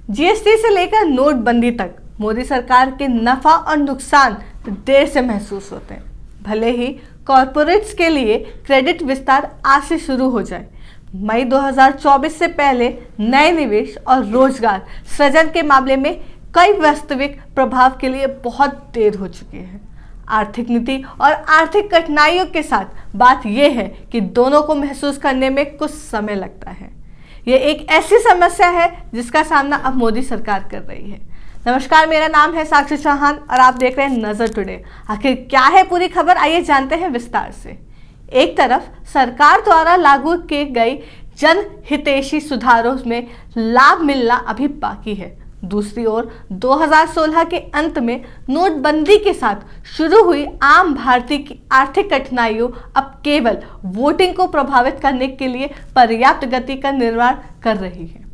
GST से लेकर नोटबंदी तक मोदी सरकार के नफा और नुकसान देर से महसूस होते हैं। भले ही कॉरपोरेट्स के लिए क्रेडिट विस्तार आज से शुरू हो जाए, मई 2024 से पहले नए निवेश और रोजगार सृजन के मामले में कई वास्तविक प्रभाव के लिए बहुत देर हो चुकी है। आर्थिक नीति और आर्थिक कठिनाइयों के साथ बात यह है कि दोनों को महसूस करने में कुछ समय लगता है। ये एक ऐसी समस्या है जिसका सामना अब मोदी सरकार कर रही है। नमस्कार, मेरा नाम है साक्षी चौहान और आप देख रहे हैं नजर टुडे। आखिर क्या है पूरी खबर, आइए जानते हैं विस्तार से। एक तरफ सरकार द्वारा लागू किए गए जन हितैषी सुधारों में लाभ मिलना अभी बाकी है, दूसरी ओर 2016 के अंत में नोटबंदी के साथ शुरू हुई आम भारतीय की आर्थिक कठिनाइयों अब केवल वोटिंग को प्रभावित करने के लिए पर्याप्त गति का निर्माण कर रही है।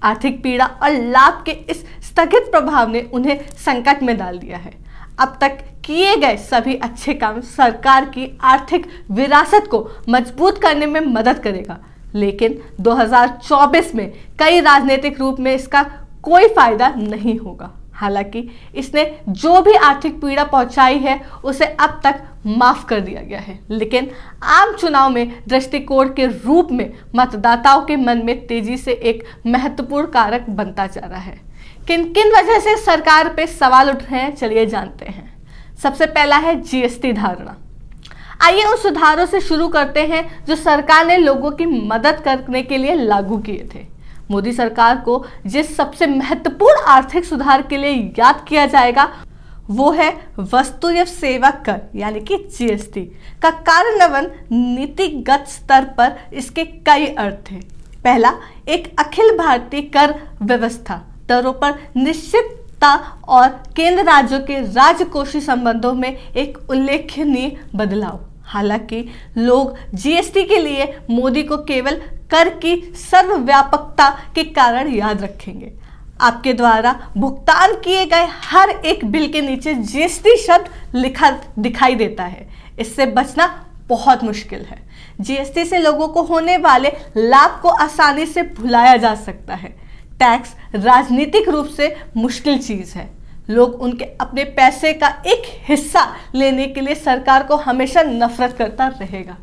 आर्थिक पीड़ा और लाभ के इस स्थगित प्रभाव ने उन्हें संकट में डाल दिया है। अब तक किए गए सभी अच्छे काम सरकार की आर्थिक विरासत को मजबूत करने में मदद करेगा, लेकिन 2024 में कई राजनीतिक रूप में इसका कोई फायदा नहीं होगा। हालांकि इसने जो भी आर्थिक पीड़ा पहुंचाई है उसे अब तक माफ कर दिया गया है, लेकिन आम चुनाव में दृष्टिकोण के रूप में मतदाताओं के मन में तेजी से एक महत्वपूर्ण कारक बनता जा रहा है। किन किन वजह से सरकार पे सवाल उठ रहे हैं, चलिए जानते हैं। सबसे पहला है जीएसटी धारणा। आइए उन सुधारों से शुरू करते हैं जो सरकार ने लोगों की मदद करने के लिए लागू किए थे। मोदी सरकार को जिस सबसे महत्वपूर्ण आर्थिक सुधार के लिए याद किया जाएगा वो है वस्तु एवं सेवा कर यानी कि जीएसटी का कार्यान्वयन। नीतिगत स्तर पर इसके कई अर्थ हैं। पहला, एक अखिल भारतीय कर व्यवस्था, दरों पर निश्चितता और केंद्र राज्यों के राजकोषीय संबंधों में एक उल्लेखनीय बदलाव। हालांकि लोग जीएसटी के लिए मोदी को केवल कर की सर्वव्यापकता के कारण याद रखेंगे। आपके द्वारा भुगतान किए गए हर एक बिल के नीचे जीएसटी शब्द लिखा दिखाई देता है। इससे बचना बहुत मुश्किल है। जीएसटी से लोगों को होने वाले लाभ को आसानी से भुलाया जा सकता है। टैक्स राजनीतिक रूप से मुश्किल चीज है। लोग उनके अपने पैसे का एक हिस्सा लेने के लिए सरकार को हमेशा नफरत करता रहेगा।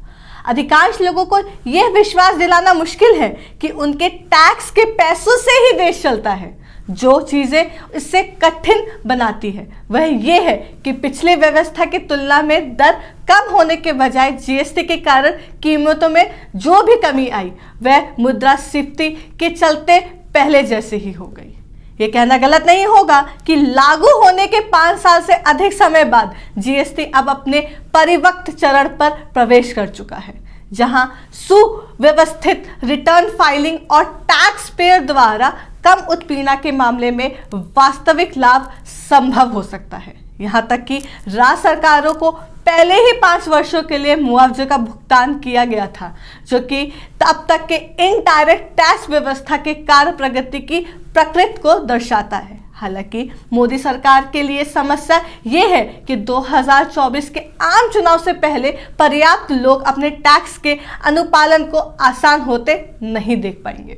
अधिकांश लोगों को यह विश्वास दिलाना मुश्किल है कि उनके टैक्स के पैसों से ही देश चलता है। जो चीजें इससे कठिन बनाती है वह यह है कि पिछले व्यवस्था की तुलना में दर कम होने के बजाय जीएसटी के कारण कीमतों में जो भी कमी आई वह मुद्रास्फीति के चलते पहले जैसे ही हो गई। ये कहना गलत नहीं होगा कि लागू होने के 5 साल से अधिक समय बाद जीएसटी अब अपने परिपक्व चरण पर प्रवेश कर चुका है, जहां सुव्यवस्थित रिटर्न फाइलिंग और टैक्स पेयर द्वारा कम उत्पीड़न के मामले में वास्तविक लाभ संभव हो सकता है। यहां तक कि राज्य सरकारों को पहले ही 5 वर्षों के लिए मुआवजे का भुगतान किया गया था, जो कि अब तक के इनडायरेक्ट टैक्स व्यवस्था के कार्य प्रगति की प्रकृति को दर्शाता है। हालांकि मोदी सरकार के लिए समस्या यह है कि 2024 के आम चुनाव से पहले पर्याप्त लोग अपने टैक्स के अनुपालन को आसान होते नहीं देख पाएंगे।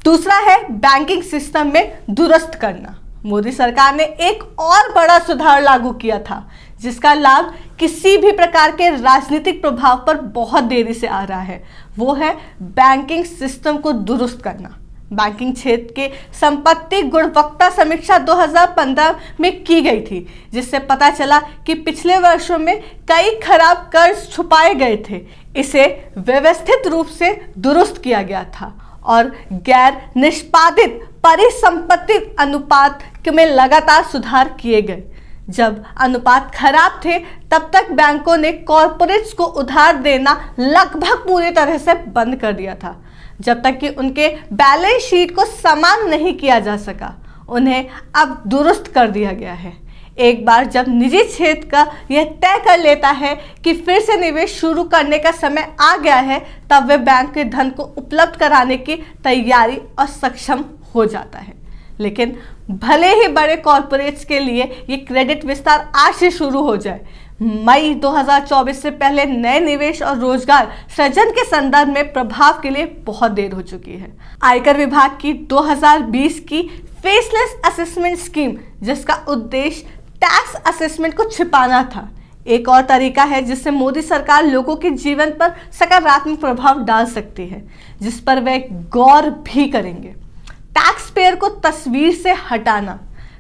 दूसरा है बैंकिंग सिस्टम में दुरुस्त करना। मोदी सरकार ने एक और बड़ा सुधार लागू किया था जिसका लाभ किसी भी प्रकार के राजनीतिक प्रभाव पर बहुत देरी से आ रहा है। वो है बैंकिंग सिस्टम को दुरुस्त करना। बैंकिंग क्षेत्र के संपत्ति गुणवत्ता समीक्षा 2015 में की गई थी, जिससे पता चला कि पिछले वर्षों में कई खराब कर्ज छुपाए गए थे। इसे व्यवस्थित रूप से दुरुस्त किया गया था और गैर निष्पादित परिसंपत्ति अनुपात में लगातार सुधार किए गए। जब अनुपात खराब थे तब तक बैंकों ने कॉरपोरेट्स को उधार देना लगभग पूरी तरह से बंद कर दिया था, जब तक कि उनके बैलेंस शीट को समान नहीं किया जा सका। उन्हें अब दुरुस्त कर दिया गया है। एक बार जब निजी क्षेत्र का यह तय कर लेता है कि फिर से निवेश शुरू करने का समय आ गया है, तब वे बैंक के धन को उपलब्ध कराने की तैयारी और सक्षम हो जाता है। लेकिन भले ही बड़े कॉरपोरेट्स के लिए ये क्रेडिट विस्तार आज से शुरू हो जाए, मई 2024 से पहले नए निवेश और रोजगार सृजन के संदर्भ में प्रभाव के लिए बहुत देर हो चुकी है। आयकर विभाग की 2020 की फेसलेस असेसमेंट स्कीम, जिसका उद्देश्य टैक्स असेसमेंट को छिपाना था, एक और तरीका है जिससे मोदी सरकार लोगों के जीवन पर सकारात्मक प्रभाव डाल सकती है, जिस पर वे गौर भी करेंगे। टैक्स पेयर को तस्वीर से हटाना,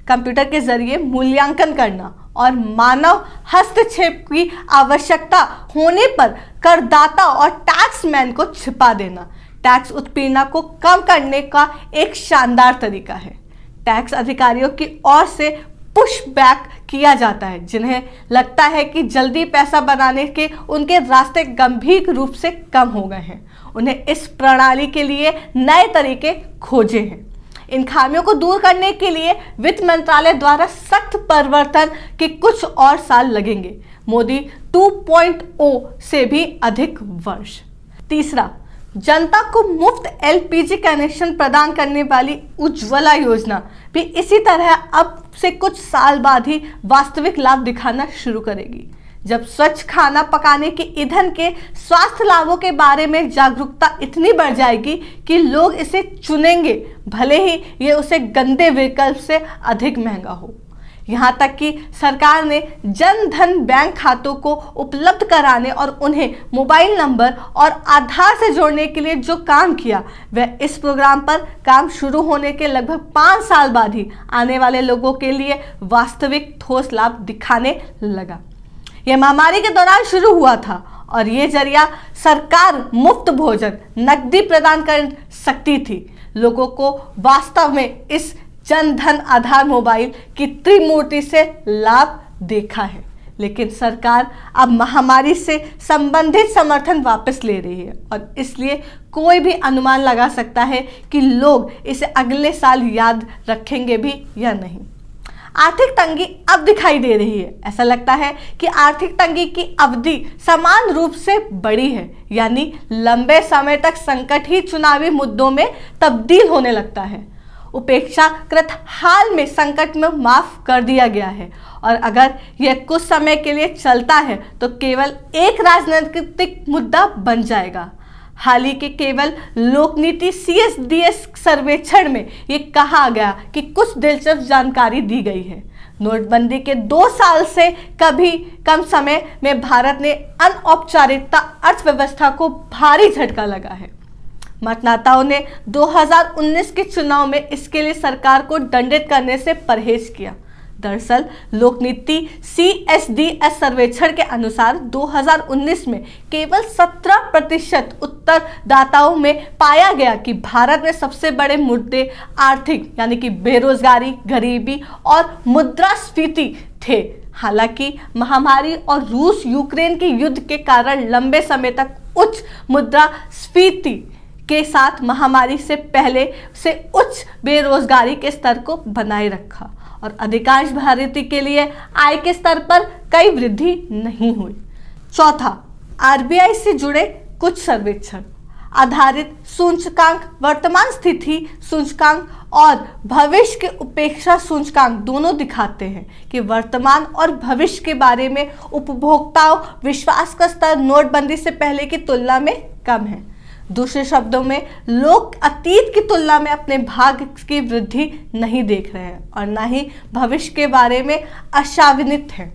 कंप्यूटर के जरिए मूल्यांकन करना और मानव हस्तक्षेप की आवश्यकता होने पर करदाता और टैक्समैन को छिपा देना टैक्स उत्पीड़न को कम करने का एक शानदार तरीका है। टैक्स अधिकारियों की ओर से पुश बैक किया जाता है, जिन्हें लगता है कि जल्दी पैसा बनाने के उनके रास्ते गंभीर रूप से कम हो गए हैं। उन्हें इस प्रणाली के लिए नए तरीके खोजे हैं। इन खामियों को दूर करने के लिए वित्त मंत्रालय द्वारा सख्त परिवर्तन के कुछ और साल लगेंगे, मोदी 2.0 से भी अधिक वर्ष। तीसरा, जनता को मुफ्त एलपीजी कनेक्शन प्रदान करने वाली उज्ज्वला योजना भी इसी तरह अब से कुछ साल बाद ही वास्तविक लाभ दिखाना शुरू करेगी, जब स्वच्छ खाना पकाने के ईंधन के स्वास्थ्य लाभों के बारे में जागरूकता इतनी बढ़ जाएगी कि लोग इसे चुनेंगे, भले ही ये उसे गंदे विकल्प से अधिक महंगा हो। यहाँ तक कि सरकार ने जन धन बैंक खातों को उपलब्ध कराने और उन्हें मोबाइल नंबर और आधार से जोड़ने के लिए जो काम किया, वह इस प्रोग्राम पर काम शुरू होने के लगभग 5 साल बाद ही आने वाले लोगों के लिए वास्तविक ठोस लाभ दिखाने लगा। यह महामारी के दौरान शुरू हुआ था और ये जरिया सरकार मुफ्त भोजन नकदी प्रदान कर सकती थी। लोगों को वास्तव में इस जन धन आधार मोबाइल की त्रिमूर्ति से लाभ देखा है, लेकिन सरकार अब महामारी से संबंधित समर्थन वापस ले रही है और इसलिए कोई भी अनुमान लगा सकता है कि लोग इसे अगले साल याद रखेंगे भी या नहीं। आर्थिक तंगी अब दिखाई दे रही है। ऐसा लगता है कि आर्थिक तंगी की अवधि समान रूप से बड़ी है, यानी लंबे समय तक संकट ही चुनावी मुद्दों में तब्दील होने लगता है। उपेक्षाकृत हाल में संकट में माफ कर दिया गया है और अगर यह कुछ समय के लिए चलता है तो केवल एक राजनीतिक मुद्दा बन जाएगा। हाल ही के केवल लोकनीति CSDS सर्वेक्षण में ये कहा गया कि कुछ दिलचस्प जानकारी दी गई है। नोटबंदी के 2 साल से कभी कम समय में भारत ने अनौपचारिकता अर्थव्यवस्था को भारी झटका लगा है। मतदाताओं ने 2019 के चुनाव में इसके लिए सरकार को दंडित करने से परहेज किया। दरअसल लोकनीति CSDS सर्वेक्षण के अनुसार 2019 में केवल 17% उत्तरदाताओं में पाया गया कि भारत में सबसे बड़े मुद्दे आर्थिक यानी कि बेरोजगारी, गरीबी और मुद्रास्फीति थे। हालांकि महामारी और रूस यूक्रेन के युद्ध के कारण लंबे समय तक उच्च मुद्रास्फीति के साथ महामारी से पहले से उच्च बेरोजगारी के स्तर को बनाए रखा और अधिकांश भारतीय के लिए आय के स्तर पर कई वृद्धि नहीं हुई। चौथा, RBI से जुड़े कुछ सर्वेक्षण आधारित सूचकांक वर्तमान स्थिति सूचकांक और भविष्य के उपेक्षा सूचकांक दोनों दिखाते हैं कि वर्तमान और भविष्य के बारे में उपभोक्ताओं विश्वास का स्तर नोटबंदी से पहले की तुलना में कम है। दूसरे शब्दों में, लोग अतीत की तुलना में अपने भाग्य की वृद्धि नहीं देख रहे हैं और न ही भविष्य के बारे में आशान्वित हैं।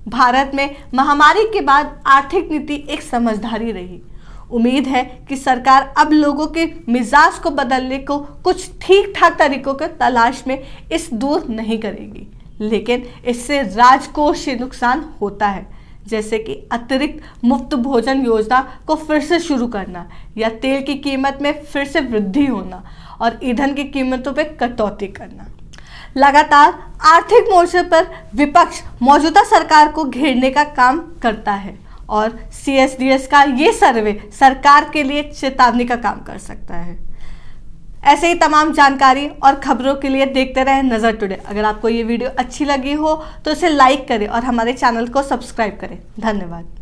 भारत में महामारी के बाद आर्थिक नीति एक समझदारी रही। उम्मीद है कि सरकार अब लोगों के मिजाज को बदलने को कुछ ठीक ठाक तरीकों के तलाश में इस दूर नहीं करेगी, लेकिन इससे राजकोषीय नुकसान होता है, जैसे कि अतिरिक्त मुफ्त भोजन योजना को फिर से शुरू करना या तेल की कीमत में फिर से वृद्धि होना और ईंधन की कीमतों पर कटौती करना। लगातार आर्थिक मोर्चे पर विपक्ष मौजूदा सरकार को घेरने का काम करता है और CSDS का ये सर्वे सरकार के लिए चेतावनी का काम कर सकता है। ऐसे ही तमाम जानकारी और खबरों के लिए देखते रहें नज़र टुडे। अगर आपको ये वीडियो अच्छी लगी हो तो इसे लाइक करें और हमारे चैनल को सब्सक्राइब करें। धन्यवाद।